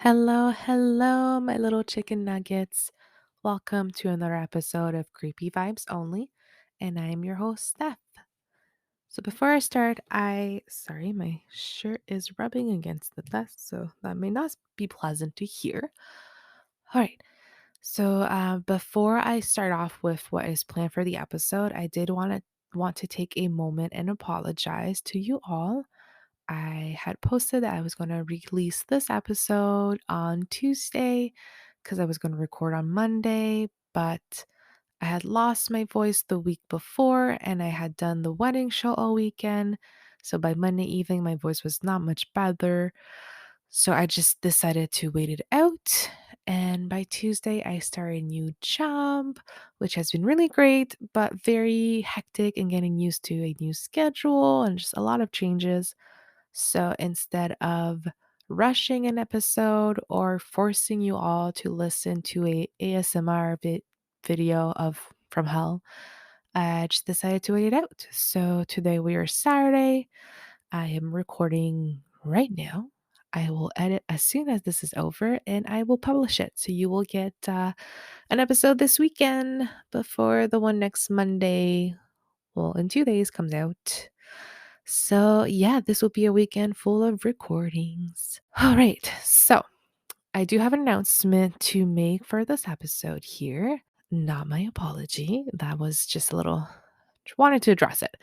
Hello, hello, my little chicken nuggets. Welcome to another episode of Creepy Vibes Only, and I am your host, Steph. So before I start, sorry, my shirt is rubbing against the desk, so that may not be pleasant to hear. All right, before I start off with what is planned for the episode, I did want to take a moment and apologize to you all. I had posted that I was going to release this episode on Tuesday because I was going to record on Monday, but I had lost my voice the week before and I had done the wedding show all weekend. So by Monday evening, my voice was not much better. So I just decided to wait it out. And by Tuesday, I started a new job, which has been really great, but very hectic and getting used to a new schedule and just a lot of changes. So instead of rushing an episode or forcing you all to listen to a ASMR video of from hell, I just decided to wait it out. So today we are Saturday. I am recording right now. I will edit as soon as this is over and I will publish it. So you will get an episode this weekend before the one next Monday, well, in 2 days, comes out. So, yeah, this will be a weekend full of recordings. All right. So, I do have an announcement to make for this episode here. Not my apology. That was just a little, just wanted to address it.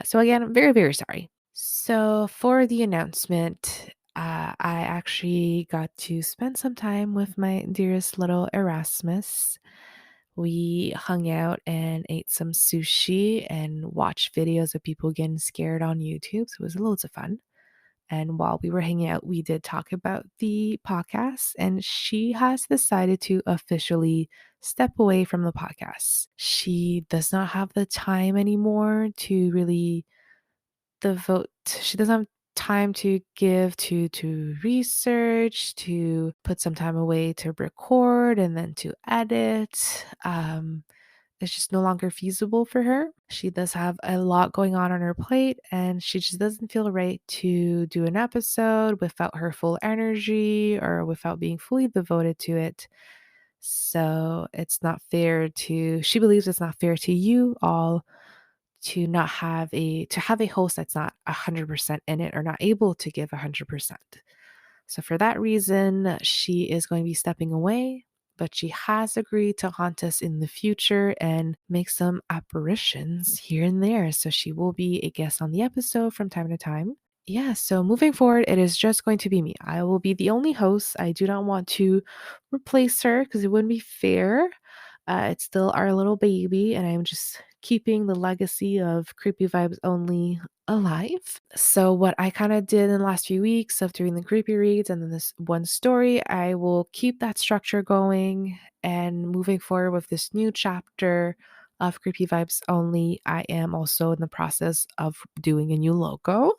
So, again, I'm very, very sorry. So, for the announcement, I actually got to spend some time with my dearest little Erasmus. We hung out and ate some sushi and watched videos of people getting scared on YouTube. So it was loads of fun. And while we were hanging out, we did talk about the podcast, and she has decided to officially step away from the podcast. She does not have the time anymore to really devote, she doesn't have time to give to research, to put some time away to record and then to edit. It's just no longer feasible for her. She does have a lot going on her plate, and she just doesn't feel right to do an episode without her full energy or without being fully devoted to it. So it's not fair to, she believes it's not fair to you all to not have a host that's not 100% in it or not able to give 100%. So for that reason, she is going to be stepping away, but she has agreed to haunt us in the future and make some apparitions here and there. So she will be a guest on the episode from time to time. Yeah, so moving forward, it is just going to be me. I will be the only host. I do not want to replace her because it wouldn't be fair. It's still our little baby, and I'm just keeping the legacy of Creepy Vibes Only alive. So, what I kind of did in the last few weeks of doing the creepy reads and then this one story, I will keep that structure going. And moving forward with this new chapter of Creepy Vibes Only, I am also in the process of doing a new logo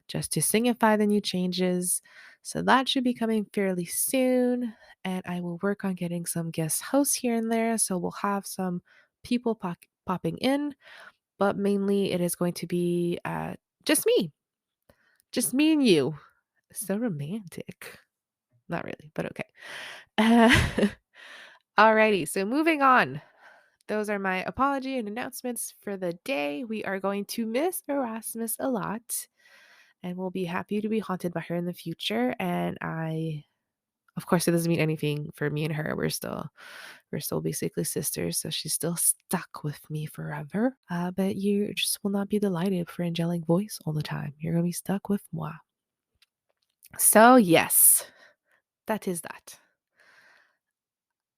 just to signify the new changes. So, that should be coming fairly soon, and I will work on getting some guest hosts here and there. So we'll have some people popping in, but mainly it is going to be just me and you. So romantic. Not really, but okay. Uh, Alrighty, so moving on. Those are my apology and announcements for the day. We are going to miss Erasmus a lot, and we'll be happy to be haunted by her in the future. And of course, it doesn't mean anything for me and her. We're still basically sisters, so she's still stuck with me forever. But you just will not be delighted for angelic voice all the time. You're gonna be stuck with moi. So yes, that is that.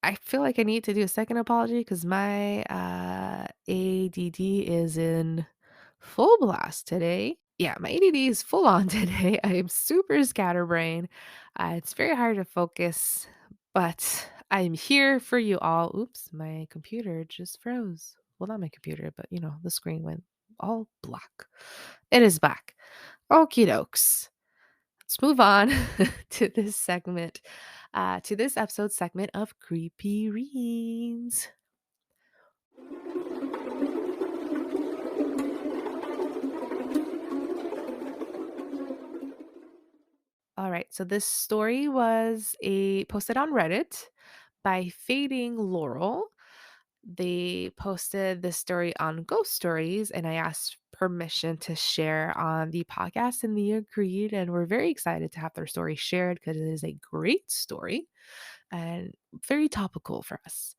I feel like I need to do a second apology because my ADD is in full blast today. Yeah, my ADD is full on today. I am super scatterbrained. It's very hard to focus, but I'm here for you all. Oops, my computer just froze. Well, not my computer, but the screen went all black. It is back. Okie dokes. Let's move on to this episode segment of Creepy Reads. All right. So this story was a posted on Reddit by Fading Laurel. They posted this story on Ghost Stories, and I asked permission to share on the podcast, and they agreed. And we're very excited to have their story shared because it is a great story and very topical for us.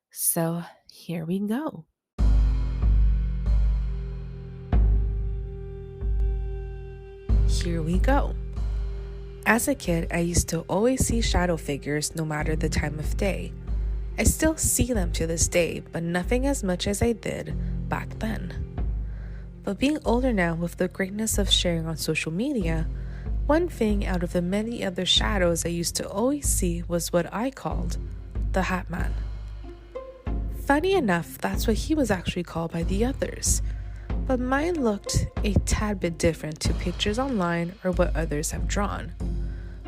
So here we go. Here we go. As a kid, I used to always see shadow figures no matter the time of day. I still see them to this day, but nothing as much as I did back then. But being older now with the greatness of sharing on social media, one thing out of the many other shadows I used to always see was what I called the Hat Man. Funny enough, that's what he was actually called by the others, but mine looked a tad bit different to pictures online or what others have drawn.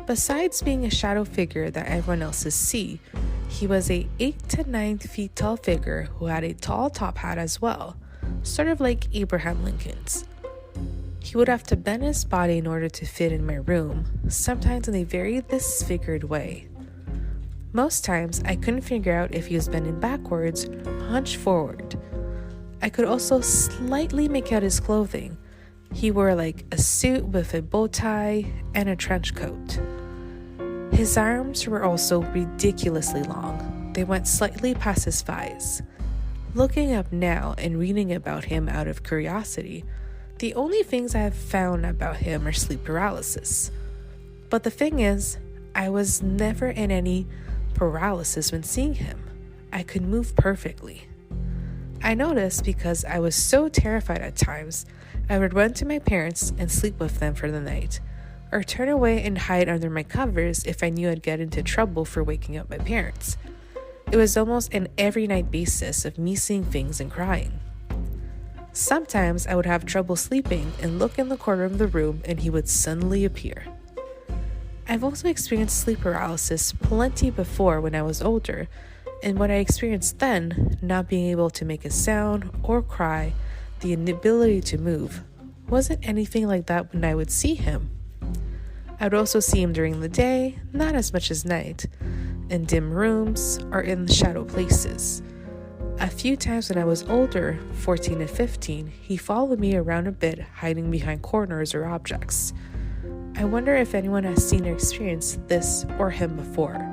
Besides being a shadow figure that everyone else's see, he was a 8 to 9 feet tall figure who had a tall top hat as well, sort of like Abraham Lincoln's. He would have to bend his body in order to fit in my room, sometimes in a very disfigured way. Most times, I couldn't figure out if he was bending backwards or hunched forward. I could also slightly make out his clothing. He wore like a suit with a bow tie and a trench coat. His arms were also ridiculously long. They went slightly past his thighs. Looking up now and reading about him out of curiosity, the only things I have found about him are sleep paralysis. But the thing is, I was never in any paralysis when seeing him. I could move perfectly. I noticed because I was so terrified at times, I would run to my parents and sleep with them for the night, or turn away and hide under my covers if I knew I'd get into trouble for waking up my parents. It was almost an every night basis of me seeing things and crying. Sometimes I would have trouble sleeping and look in the corner of the room and he would suddenly appear. I've also experienced sleep paralysis plenty before when I was older, and what I experienced then, not being able to make a sound or cry, the inability to move, wasn't anything like that when I would see him. I would also see him during the day, not as much as night, in dim rooms or in shadow places. A few times when I was older, 14 and 15, he followed me around a bit, hiding behind corners or objects. I wonder if anyone has seen or experienced this or him before.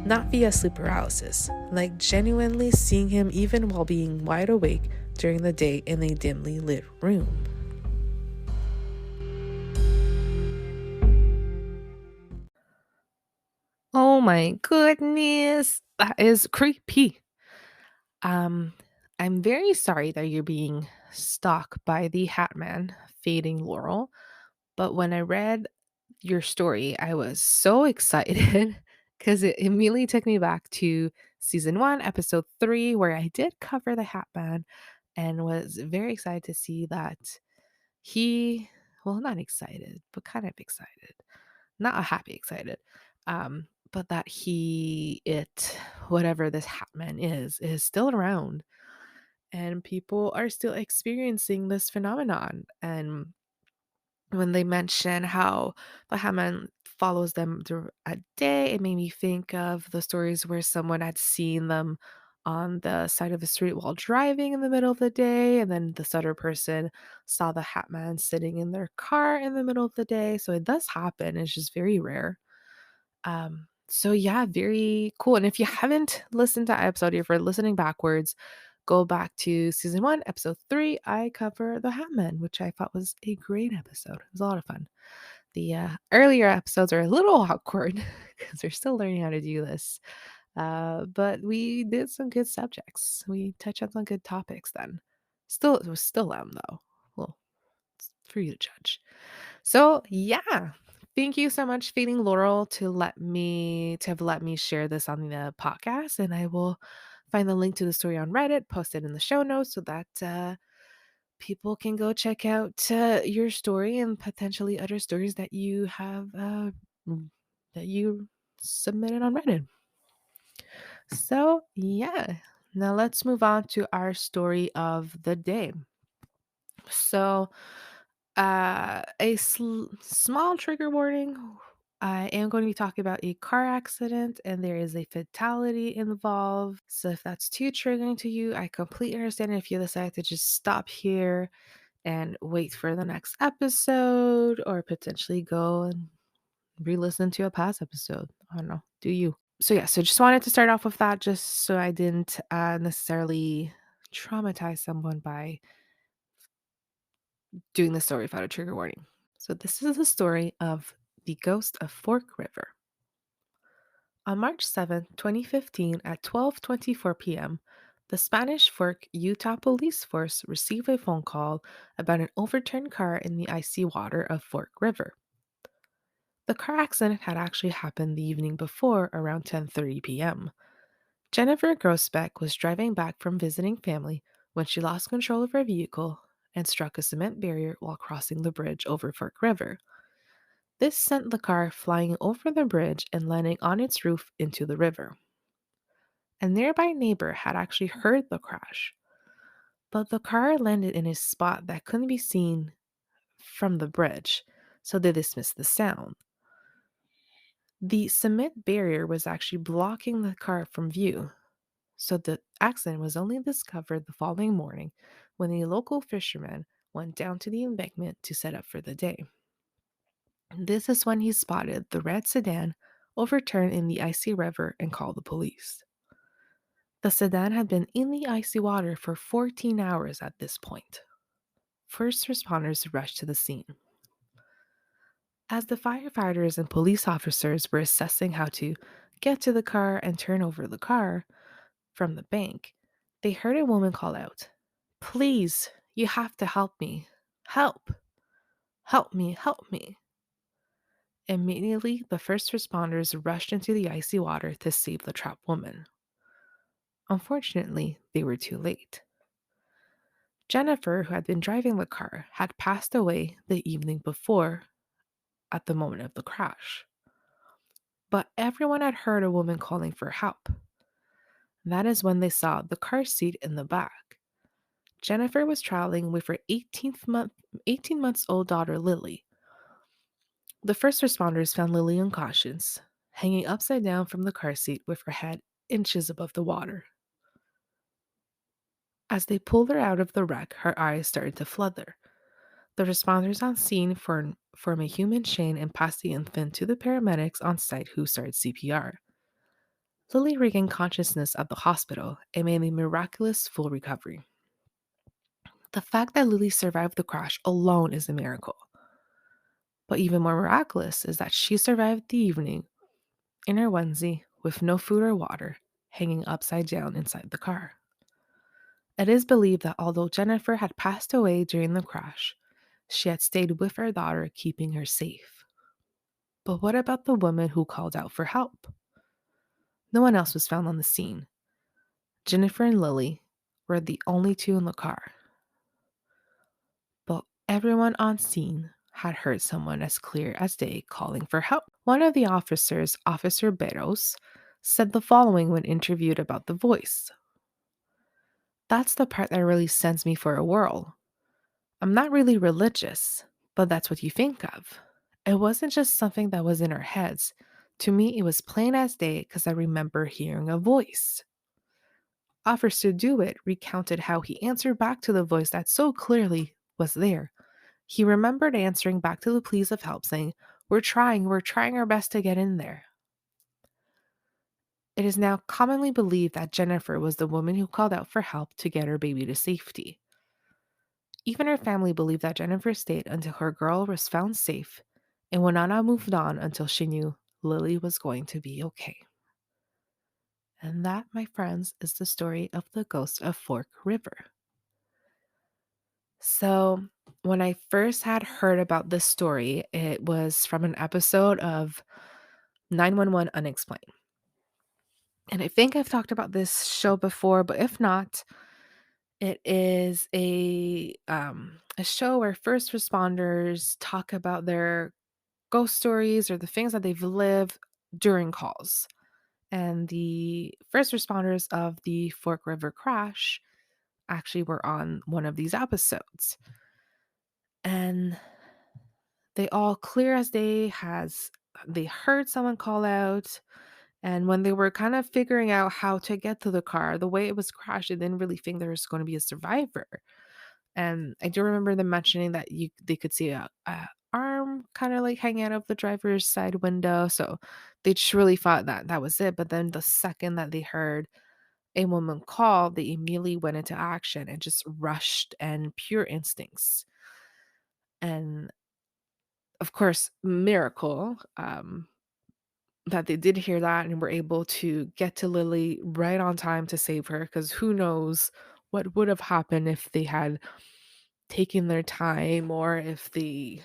Not via sleep paralysis, like genuinely seeing him even while being wide awake during the day in a dimly lit room. Oh my goodness, that is creepy. Um, I'm very sorry that you're being stalked by the Hat Man, Fading Laurel. But when I read your story, I was so excited because it immediately took me back to season 1, episode 3, where I did cover the Hat Man and was very excited to see that he, well, not excited, but kind of excited, not a happy excited, but that whatever this Hat Man is still around and people are still experiencing this phenomenon. And when they mention how the Hammond follows them at day, it made me think of the stories where someone had seen them on the side of the street while driving in the middle of the day, and then this other person saw the Hat Man sitting in their car in the middle of the day. So it does happen. It's just very rare. So yeah, very cool. And if you haven't listened to that episode, if you're listening backwards, go back to season 1, episode 3. I cover the Hat Man, which I thought was a great episode. It was a lot of fun. The earlier episodes are a little awkward because we're still learning how to do this. But we did some good subjects. We touched on some good topics then. Still, it was still them though. Well, it's for you to judge. So yeah, thank you so much, Feeding Laurel, to have let me share this on the podcast, and I will find the link to the story on Reddit, post it in the show notes so that people can go check out your story and potentially other stories that you have that you submitted on Reddit. So yeah, now let's move on to our story of the day. So Small trigger warning. I am going to be talking about a car accident and there is a fatality involved. So if that's too triggering to you, I completely understand if you decide to just stop here and wait for the next episode or potentially go and re-listen to a past episode. I don't know. Do you? So yeah, so just wanted to start off with that just so I didn't necessarily traumatize someone by doing the story without a trigger warning. So this is the story of the ghost of Fork River. On March 7th, 2015 at 12:24 p.m., the Spanish Fork, Utah police force received a phone call about an overturned car in the icy water of Fork River. The car accident had actually happened the evening before around 10:30 p.m. Jennifer Grosbeck was driving back from visiting family when she lost control of her vehicle and struck a cement barrier while crossing the bridge over Fork River. This sent the car flying over the bridge and landing on its roof into the river. A nearby neighbor had actually heard the crash, but the car landed in a spot that couldn't be seen from the bridge, so they dismissed the sound. The cement barrier was actually blocking the car from view, so the accident was only discovered the following morning when a local fisherman went down to the embankment to set up for the day. This is when he spotted the red sedan overturned in the icy river and called the police. The sedan had been in the icy water for 14 hours at this point. First responders rushed to the scene. As the firefighters and police officers were assessing how to get to the car and turn over the car from the bank, they heard a woman call out, "Please, you have to help me. Help! Help me! Help me!" Immediately, the first responders rushed into the icy water to save the trapped woman. Unfortunately, they were too late. Jennifer, who had been driving the car, had passed away the evening before at the moment of the crash. But everyone had heard a woman calling for help. That is when they saw the car seat in the back. Jennifer was traveling with her 18 months old daughter, Lily. The first responders found Lily unconscious, hanging upside down from the car seat with her head inches above the water. As they pulled her out of the wreck, her eyes started to flutter. The responders on scene form a human chain and pass the infant to the paramedics on site who started CPR. Lily regained consciousness at the hospital and made a miraculous full recovery. The fact that Lily survived the crash alone is a miracle. But even more miraculous is that she survived the evening in her onesie with no food or water, hanging upside down inside the car. It is believed that although Jennifer had passed away during the crash, she had stayed with her daughter, keeping her safe. But what about the woman who called out for help? No one else was found on the scene. Jennifer and Lily were the only two in the car. But everyone on scene had heard someone as clear as day calling for help. One of the officers, Officer Beros, said the following when interviewed about the voice. "That's the part that really sends me for a whirl. I'm not really religious, but that's what you think of. It wasn't just something that was in our heads. To me, it was plain as day because I remember hearing a voice." Officer Dewitt recounted how he answered back to the voice that so clearly was there. He remembered answering back to the pleas of help, saying, we're trying our best to get in there." It is now commonly believed that Jennifer was the woman who called out for help to get her baby to safety. Even her family believed that Jennifer stayed until her girl was found safe and would not have moved on until she knew Lily was going to be okay. And that, my friends, is the story of the ghost of Fork River. So, when I first had heard about this story, it was from an episode of 911 Unexplained. And I think I've talked about this show before, but if not, it is a show where first responders talk about their ghost stories or the things that they've lived during calls. And the first responders of the Fork River crash actually were on one of these episodes. And they all clear as day has they heard someone call out. And when they were kind of figuring out how to get to the car, the way it was crashed, they didn't really think there was going to be a survivor. And I do remember them mentioning that they could see a arm kind of like hanging out of the driver's side window. So they just really thought that that was it. But then the second that they heard a woman call, they immediately went into action and just rushed and pure instincts. And of course, miracle that they did hear that and were able to get to Lily right on time to save her. Because who knows what would have happened if they had taken their time, or if the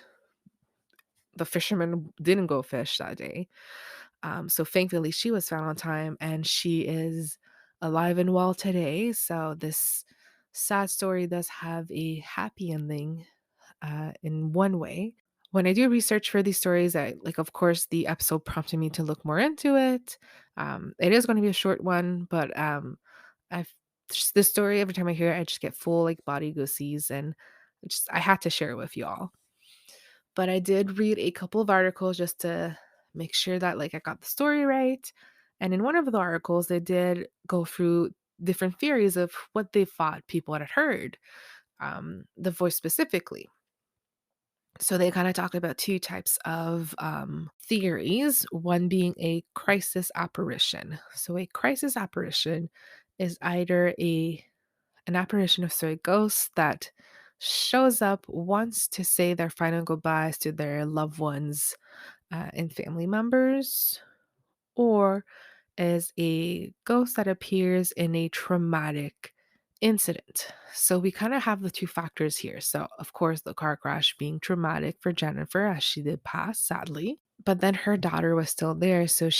fisherman didn't go fish that day. So thankfully she was found on time and she is alive and well today. So this sad story does have a happy ending in one way. When I do research for these stories, I like, of course, the episode prompted me to look more into it. It is going to be a short one, but I've just this story, every time I hear it, I just get full like body goosies, and just I had to share it with y'all. But I did read a couple of articles just to make sure that like I got the story right. And in one of the articles, they did go through different theories of what they thought people had heard, the voice specifically. So they kind of talked about two types of theories, one being a crisis apparition. So a crisis apparition is either an apparition of sorry ghosts that shows up once to say their final goodbyes to their loved ones and family members, or is a ghost that appears in a traumatic incident. So we kind of have the two factors here. So, of course, the car crash being traumatic for Jennifer as she did pass, sadly. But then her daughter was still there. So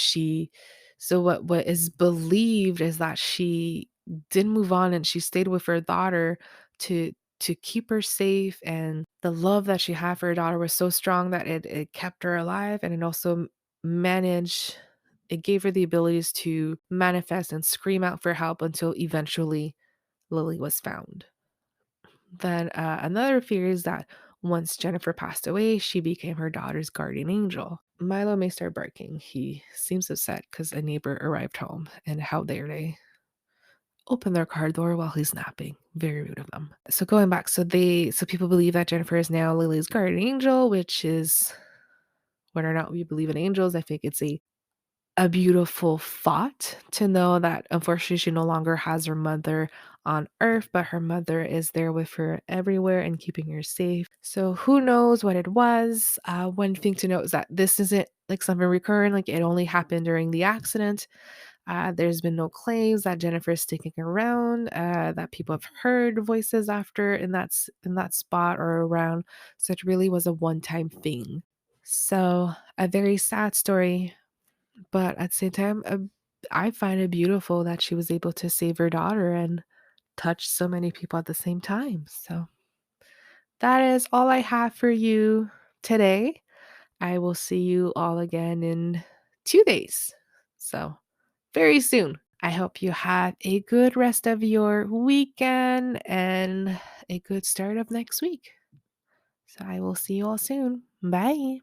what is believed is that she did move on and she stayed with her daughter to to keep her safe, and the love that she had for her daughter was so strong that it kept her alive, and it also managed it gave her the abilities to manifest and scream out for help until eventually Lily was found. Then another fear is that once Jennifer passed away, she became her daughter's guardian angel. Milo may start barking. He seems upset because a neighbor arrived home, and how dare they open their car door while he's napping. Very rude of them. So going back, so people believe that Jennifer is now Lily's guardian angel, which is whether or not we believe in angels, I think it's a beautiful thought to know that unfortunately she no longer has her mother on earth, but her mother is there with her everywhere and keeping her safe. So who knows what it was. One thing to note is that this isn't like something recurring, like it only happened during the accident. There's been no claims that Jennifer is sticking around, that people have heard voices after in that spot or around. So it really was a one-time thing. So a very sad story, but at the same time, I find it beautiful that she was able to save her daughter and touch so many people at the same time. So that is all I have for you today. I will see you all again in 2 days. So very soon. I hope you have a good rest of your weekend and a good start of next week. So I will see you all soon. Bye.